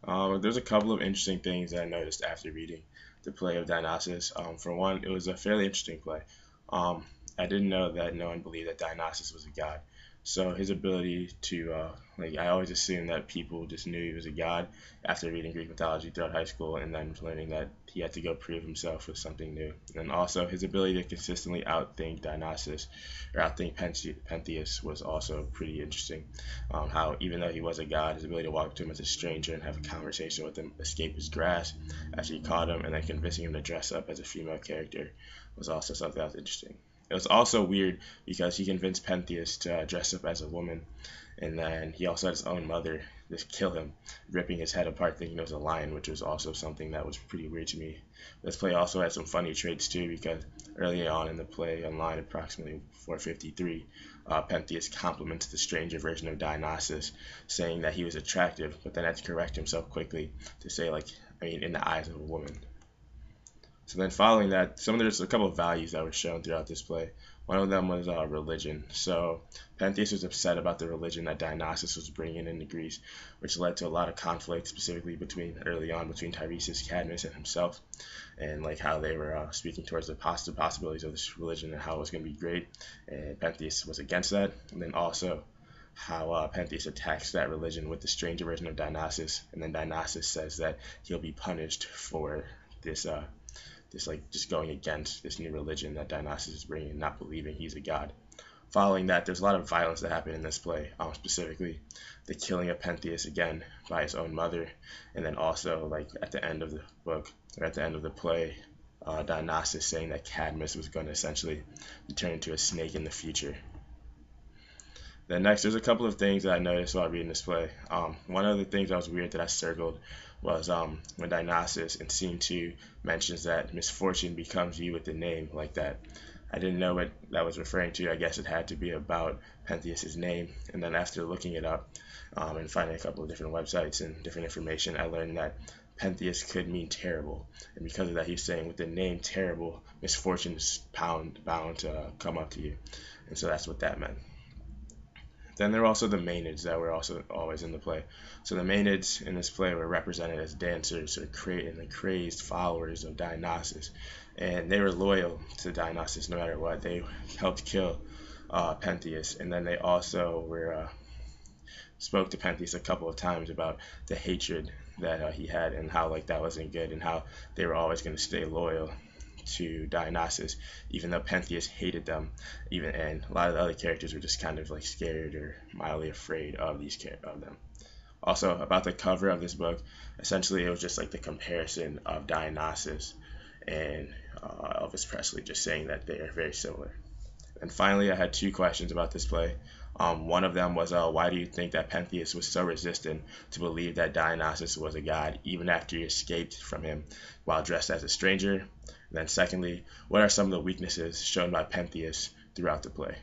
There's a couple of interesting things that I noticed after reading the play of Dionysus. For one, it was a fairly interesting play. Um, I didn't know that no one believed that Dionysus was a god. So his ability to, I always assumed that people just knew he was a god after reading Greek mythology throughout high school and then learning that he had to go prove himself with something new. And also his ability to consistently outthink Dionysus or outthink Pentheus was also pretty interesting. How even though he was a god, his ability to walk up to him as a stranger and have a conversation with him, escape his grasp after he caught him, and then convincing him to dress up as a female character was also something that was interesting. It was also weird because he convinced Pentheus to dress up as a woman, and then he also had his own mother just kill him, ripping his head apart thinking it was a lion, which was also something that was pretty weird to me. This play also had some funny traits too, because early on in the play, on line approximately 453, Pentheus compliments the stranger version of Dionysus, saying that he was attractive, but then had to correct himself quickly to say, like, I mean, in the eyes of a woman. So then following that, there's a couple of values that were shown throughout this play. One of them was religion. So Pentheus was upset about the religion that Dionysus was bringing into Greece, which led to a lot of conflict, specifically early on between Tiresias, Cadmus, and himself, and like how they were speaking towards the possibilities of this religion and how it was going to be great. And Pentheus was against that. And then also how Pentheus attacks that religion with the stranger version of Dionysus, and then Dionysus says that he'll be punished for this just going against this new religion that Dionysus is bringing, not believing he's a god. Following that, there's a lot of violence that happened in this play, specifically the killing of Pentheus again by his own mother, and then also like at the end of the book or at the end of the play, Dionysus saying that Cadmus was going to essentially turn into a snake in the future. Then next, there's a couple of things that I noticed while reading this play. One of the things that was weird that I circled was when Dionysus in scene 2 mentions that misfortune becomes you with the name like that. I didn't know what that was referring to. I guess it had to be about Pentheus's name. And then after looking it up and finding a couple of different websites and different information, I learned that Pentheus could mean terrible. And because of that, he's saying with the name terrible, misfortune is bound to come up to you. And so that's what that meant. Then there were also the Maenads that were also always in the play. So the Maenads in this play were represented as dancers or the crazed followers of Dionysus, and they were loyal to Dionysus no matter what. They helped kill Pentheus, and then they also were spoke to Pentheus a couple of times about the hatred that he had and how like that wasn't good and how they were always going to stay loyal to Dionysus, even though Pentheus hated them, even and a lot of the other characters were just kind of like scared or mildly afraid of them. Also, about the cover of this book, essentially it was just like the comparison of Dionysus and Elvis Presley, just saying that they are very similar. And finally, I had two questions about this play. One of them was, why do you think that Pentheus was so resistant to believe that Dionysus was a god, even after he escaped from him while dressed as a stranger? And then secondly, what are some of the weaknesses shown by Pentheus throughout the play?